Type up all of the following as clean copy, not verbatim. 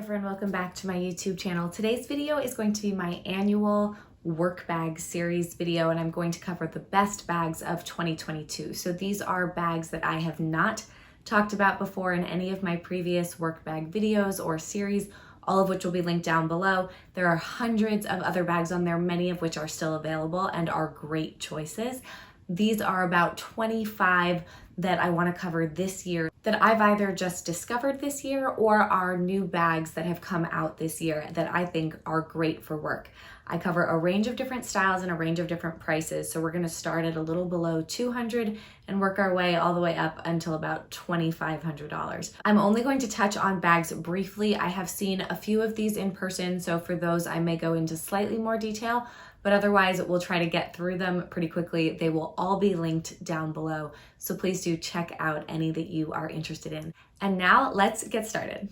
everyone, welcome back to my YouTube channel. Today's video is going to be my annual work bag series video, and I'm going to cover the best bags of 2022. So these are bags that I have not talked about before in any of my previous work bag videos or series, all of which will be linked down below. There are hundreds of other bags on there, many of which are still available and are great choices. These are about 25 that I want to cover this year that I've either just discovered this year or are new bags that have come out this year that I think are great for work. I cover a range of different styles and a range of different prices. So we're going to start at a little below $200 and work our way all the way up until about $2,500. I'm only going to touch on bags briefly. I have seen a few of these in person, so for those I may go into slightly more detail, but otherwise we'll try to get through them pretty quickly. They will all be linked down below, so please do check out any that you are interested in. And now let's get started.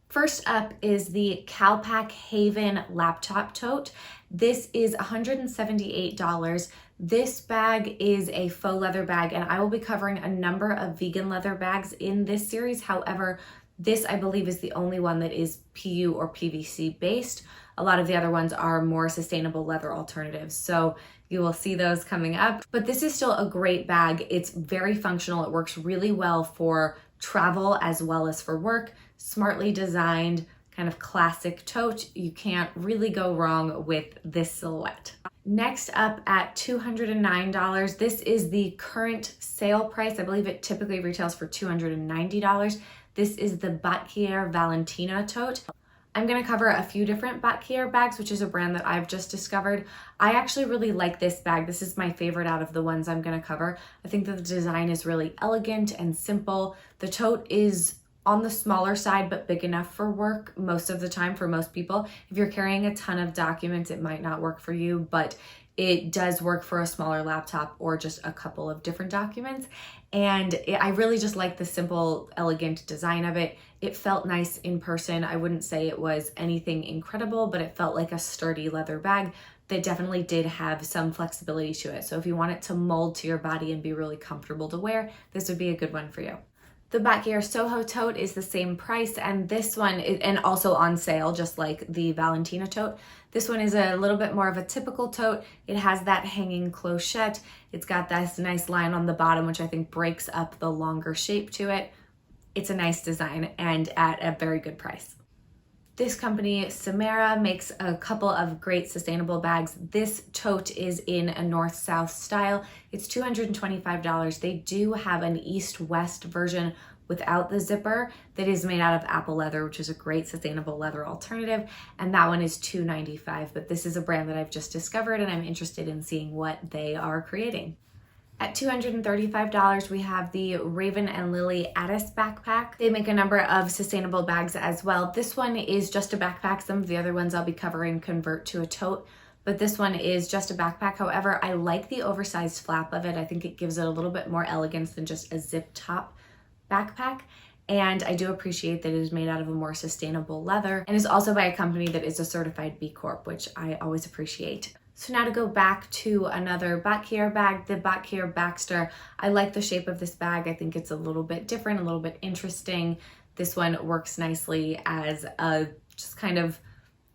First up is the Calpak Haven laptop tote. This is $178. This bag is a faux leather bag, and I will be covering a number of vegan leather bags in this series. However, this I believe is the only one that is PU or PVC based. A lot of the other ones are more sustainable leather alternatives, so you will see those coming up. But this is still a great bag. It's very functional. It works really well for travel as well as for work. Smartly designed, kind of classic tote. You can't really go wrong with this silhouette. Next up at $209, this is the current sale price. I believe it typically retails for $290. This is the Birkin Valentino tote. I'm going to cover a few different Baxter bags, which is a brand that I've just discovered. I actually really like this bag. This is my favorite out of the ones I'm going to cover. I think that the design is really elegant and simple. The tote is on the smaller side, but big enough for work most of the time for most people. If you're carrying a ton of documents, it might not work for you, but it does work for a smaller laptop or just a couple of different documents. And I really just like the simple, elegant design of it. It felt nice in person. I wouldn't say it was anything incredible, but it felt like a sturdy leather bag that definitely did have some flexibility to it. So if you want it to mold to your body and be really comfortable to wear, this would be a good one for you. The Baxter Soho tote is the same price, and this one is, and also on sale, just like the Valentino tote. This one is a little bit more of a typical tote. It has that hanging clochette. It's got this nice line on the bottom, which I think breaks up the longer shape to it. It's a nice design and at a very good price. This company, Samara, makes a couple of great sustainable bags. This tote is in a north-south style. It's $225. They do have an east-west version without the zipper that is made out of apple leather, which is a great sustainable leather alternative, and that one is $295. But this is a brand that I've just discovered, and I'm interested in seeing what they are creating. At $235, we have the Raven and Lily Addis backpack. They make a number of sustainable bags as well. This one is just a backpack. Some of the other ones I'll be covering convert to a tote, but this one is just a backpack. However, I like the oversized flap of it. I think it gives it a little bit more elegance than just a zip top backpack. And I do appreciate that it is made out of a more sustainable leather and is also by a company that is a certified B Corp, which I always appreciate. So now to go back to another Baxter bag, the Baxter. I like the shape of this bag. I think it's a little bit different, a little bit interesting. This one works nicely as a just kind of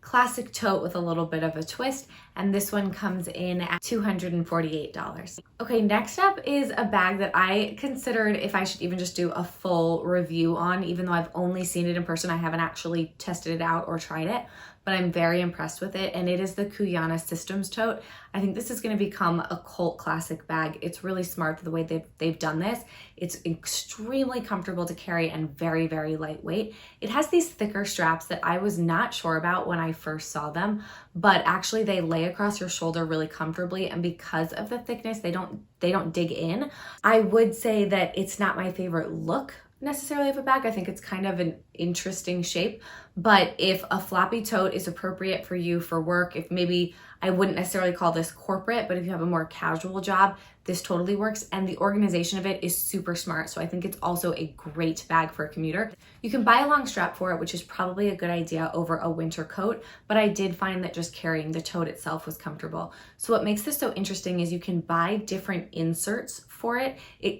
classic tote with a little bit of a twist, and this one comes in at $248. Okay, next up is a bag that I considered if I should even just do a full review on, even though I've only seen it in person. I haven't actually tested it out or tried it, but I'm very impressed with it, and it is the Kuyana Systems tote. I think this is going to become a cult classic bag. It's really smart the way they've done this. It's extremely comfortable to carry and very, very lightweight. It has these thicker straps that I was not sure about when I first saw them, but actually they lay across your shoulder really comfortably, and because of the thickness, they don't dig in. I would say that it's not my favorite look necessarily of a bag. I think it's kind of an interesting shape, but if a floppy tote is appropriate for you for work, if maybe I wouldn't necessarily call this corporate, but if you have a more casual job, this totally works. And the organization of it is super smart. So I think it's also a great bag for a commuter. You can buy a long strap for it, which is probably a good idea over a winter coat, but I did find that just carrying the tote itself was comfortable. So what makes this so interesting is you can buy different inserts for it.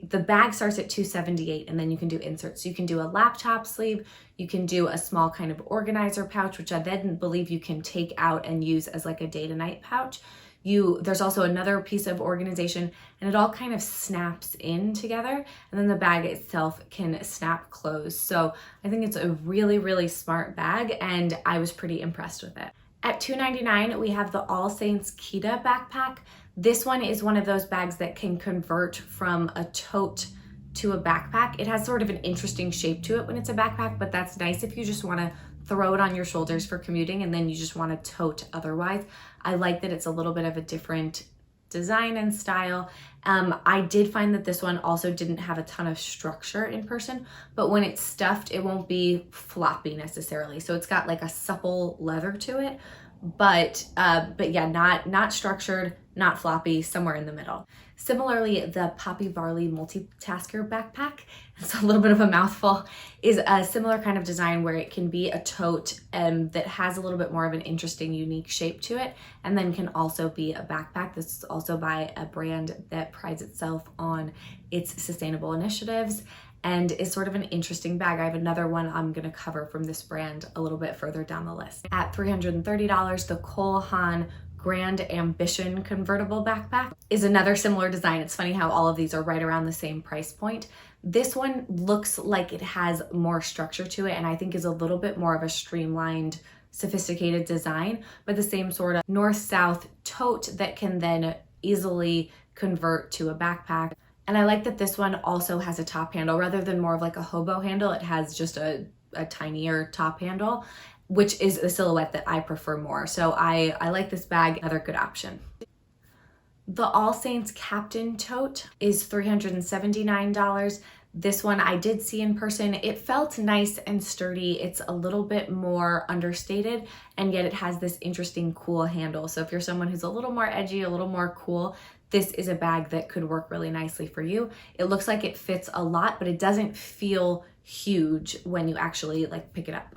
The bag starts at $278 and then you can do inserts. So you can do a laptop sleeve, you can do a small kind of organizer pouch, which I then believe you can take out and use as like a day to night pouch. There's also another piece of organization and it all kind of snaps in together, and then the bag itself can snap closed. So I think it's a really, really smart bag and I was pretty impressed with it. At $299, we have the All Saints Kita backpack. This one is one of those bags that can convert from a tote to a backpack. It has sort of an interesting shape to it when it's a backpack, but that's nice if you just want to throw it on your shoulders for commuting and then you just want to tote otherwise. I like that it's a little bit of a different design and style. I did find that this one also didn't have a ton of structure in person, but when it's stuffed, it won't be floppy necessarily. So it's got like a supple leather to it, but yeah, not structured, not floppy, somewhere in the middle. Similarly, the Barley multitasker backpack, it's a little bit of a mouthful, is a similar kind of design where it can be a tote that has a little bit more of an interesting, unique shape to it, and then can also be a backpack. This is also by a brand that prides itself on its sustainable initiatives and is sort of an interesting bag. I have another one I'm gonna cover from this brand a little bit further down the list. At $330, the Haan Grand Ambition convertible backpack is another similar design. It's funny how all of these are right around the same price point. This one looks like it has more structure to it and I think is a little bit more of a streamlined, sophisticated design, but the same sort of north-south tote that can then easily convert to a backpack. And I like that this one also has a top handle. Rather than more of like a hobo handle, it has just a tinier top handle, which is a silhouette that I prefer more. So I like this bag, another good option. The All Saints Captain Tote is $379. This one I did see in person. It felt nice and sturdy. It's a little bit more understated, and yet it has this interesting cool handle. So if you're someone who's a little more edgy, a little more cool, this is a bag that could work really nicely for you. It looks like it fits a lot, but it doesn't feel huge when you actually like pick it up.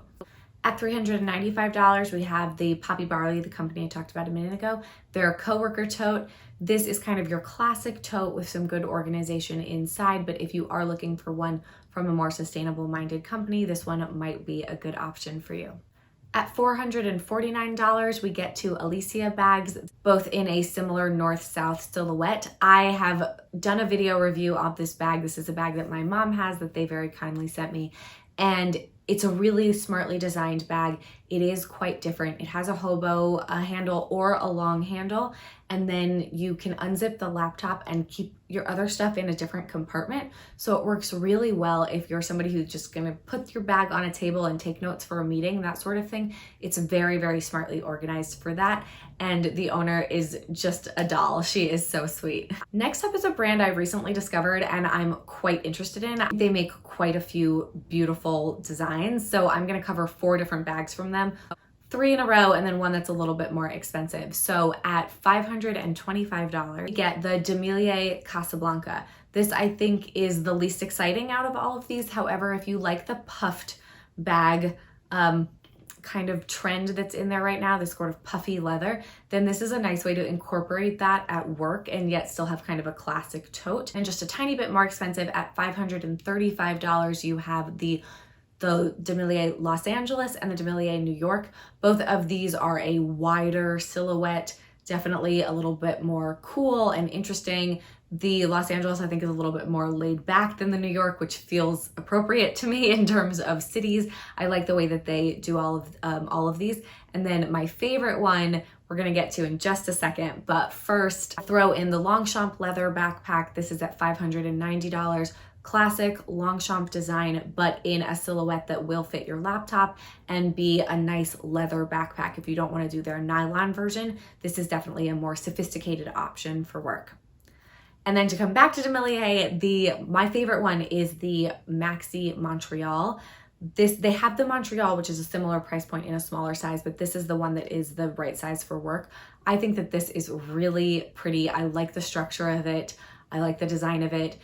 At $395, we have the Barley, the company I talked about a minute ago. Their Coworker tote. This is kind of your classic tote with some good organization inside, but if you are looking for one from a more sustainable minded company, this one might be a good option for you. At $449, we get to Alicia Bags, both in a similar north-south silhouette. I have done a video review of this bag. This is a bag that my mom has that they very kindly sent me, and it's a really smartly designed bag. It is quite different. It has a hobo handle or a long handle, and then you can unzip the laptop and keep your other stuff in a different compartment. So it works really well if you're somebody who's just gonna put your bag on a table and take notes for a meeting, that sort of thing. It's very, very smartly organized for that. And the owner is just a doll. She is so sweet. Next up is a brand I recently discovered and I'm quite interested in. They make quite a few beautiful designs. So I'm gonna cover 4 different bags from them. 3 in a row, and then one that's a little bit more expensive. So at $525, we get the Emilie Casablanca. This I think is the least exciting out of all of these. However, if you like the puffed bag kind of trend that's in there right now, this sort of puffy leather, then this is a nice way to incorporate that at work and yet still have kind of a classic tote. And just a tiny bit more expensive at $535, you have the Emilie Los Angeles and the Emilie New York. Both of these are a wider silhouette, definitely a little bit more cool and interesting. The Los Angeles, I think, is a little bit more laid back than the New York, which feels appropriate to me in terms of cities. I like the way that they do all of these. And then my favorite one, we're gonna get to in just a second, but first, throw in the Longshot leather backpack. This is at $590. Classic Longchamp design, but in a silhouette that will fit your laptop and be a nice leather backpack. If you don't want to do their nylon version, this is definitely a more sophisticated option for work. And then to come back to Emilie, my favorite one is the Maxi Montreal. they have the Montreal, which is a similar price point in a smaller size, but this is the one that is the right size for work. I think that this is really pretty. I like the structure of it. I like the design of it.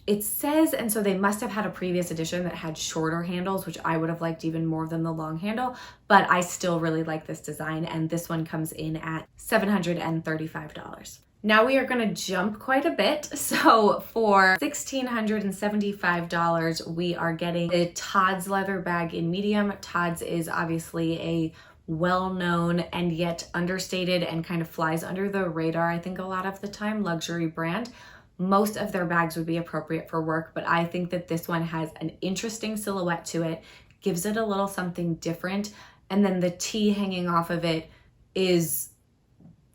It says, and so they must have had a previous edition that had shorter handles, which I would have liked even more than the long handle, but I still really like this design, and this one comes in at $735. Now we are gonna jump quite a bit. So for $1,675, we are getting a Todds leather bag in medium. Todds is obviously a well-known and yet understated and kind of flies under the radar, I think a lot of the time, luxury brand. Most of their bags would be appropriate for work, but I think that this one has an interesting silhouette to it, gives it a little something different, and then the T hanging off of it is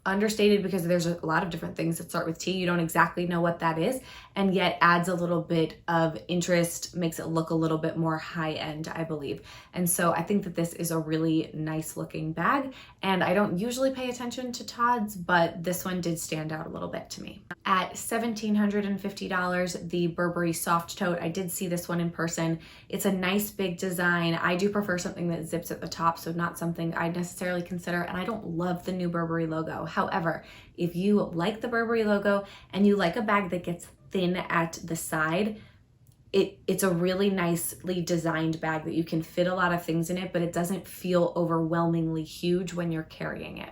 understated because there's a lot of different things that start with T. You don't exactly know what that is, and yet adds a little bit of interest, makes it look a little bit more high-end, I believe. And so I think that this is a really nice looking bag, and I don't usually pay attention to Todds, but this one did stand out a little bit to me. At $1,750, the Burberry soft tote. I did see this one in person. It's a nice big design. I do prefer something that zips at the top, so not something I'd necessarily consider, and I don't love the new Burberry logo. However, if you like the Burberry logo and you like a bag that gets thin at the side, it's a really nicely designed bag that you can fit a lot of things in it, but it doesn't feel overwhelmingly huge when you're carrying it.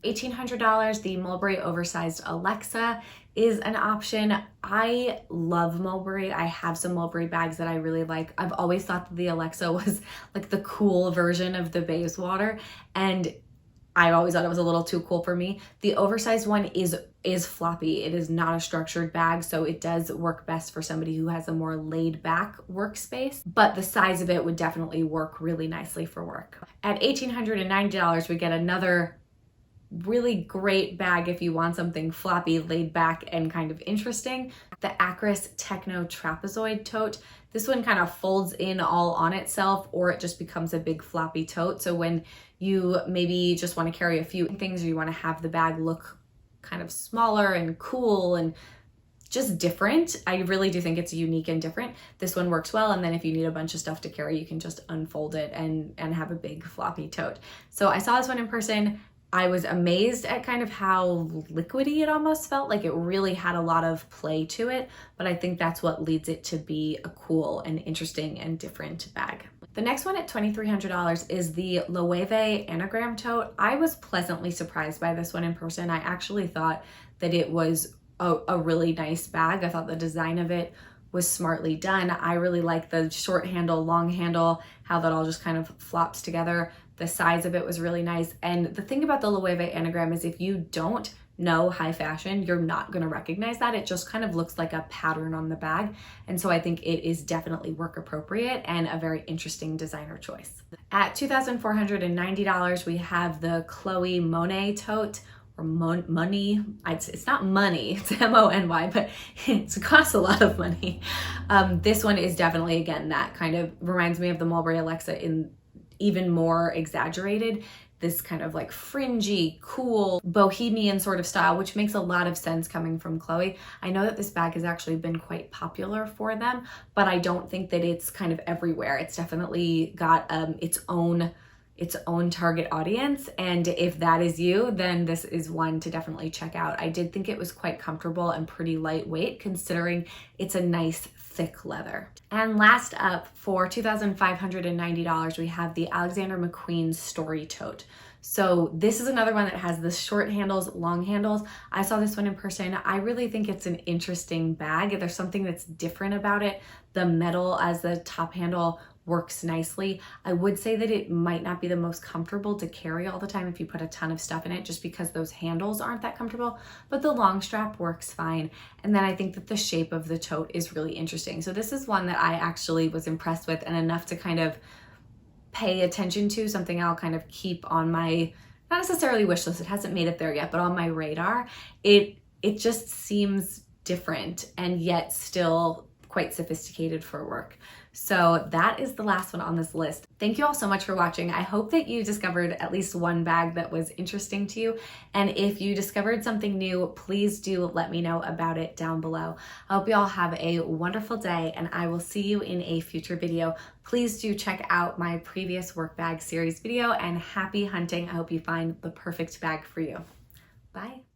$1,800, the Mulberry oversized Alexa is an option. I love Mulberry. I have some Mulberry bags that I really like. I've always thought that the Alexa was like the cool version of the Bayswater, and I always thought it was a little too cool for me. The oversized one is floppy. It is not a structured bag, so it does work best for somebody who has a more laid back workspace, but the size of it would definitely work really nicely for work. At $1,890, we get another really great bag if you want something floppy, laid back, and kind of interesting. The Acris Techno Trapezoid Tote. This one kind of folds in all on itself, or it just becomes a big floppy tote. So when you maybe just want to carry a few things, or you want to have the bag look kind of smaller and cool and just different, I really do think it's unique and different. This one works well, and then if you need a bunch of stuff to carry, you can just unfold it and have a big floppy tote. So I saw this one in person. I was amazed at kind of how liquidy it almost felt. Like it really had a lot of play to it, but I think that's what leads it to be a cool and interesting and different bag. The next one at $2,300 is the Levee anagram tote. I was pleasantly surprised by this one in person. I actually thought that it was a really nice bag. I thought the design of it was smartly done. I really like the short handle, long handle, how that all just kind of flops together. The size of it was really nice. And the thing about the Levee anagram is if you don't know high fashion, you're not gonna recognize that. It just kind of looks like a pattern on the bag. And so I think it is definitely work appropriate and a very interesting designer choice. At $2,490, we have the Chloe Monet tote, or money. It's not money, it's M-O-N-Y, but it costs a lot of money. This one is definitely, again, that kind of reminds me of the Mulberry Alexa in even more exaggerated, this kind of like fringy, cool, bohemian sort of style, which makes a lot of sense coming from Chloe. I know that this bag has actually been quite popular for them, but I don't think that it's kind of everywhere. It's definitely got its own target audience, and if that is you, then this is one to definitely check out. I did think it was quite comfortable and pretty lightweight considering it's a nice thick leather. And last up, for $2,590, we have the Alexander McQueen Story Tote. So this is another one that has the short handles, long handles. I saw this one in person. I really think it's an interesting bag. There's something that's different about it. The metal as the top handle works nicely. I would say that it might not be the most comfortable to carry all the time if you put a ton of stuff in it, just because those handles aren't that comfortable, but the long strap works fine. And then I think that the shape of the tote is really interesting. So this is one that I actually was impressed with, and enough to kind of pay attention to, something I'll kind of keep on my, not necessarily wish list, it hasn't made it there yet, but on my radar. It just seems different and yet still quite sophisticated for work. So that is the last one on this list. Thank you all so much for watching. I hope that you discovered at least one bag that was interesting to you. And if you discovered something new, please do let me know about it down below. I hope you all have a wonderful day, and I will see you in a future video. Please do check out my previous work bag series video, and happy hunting. I hope you find the perfect bag for you. Bye.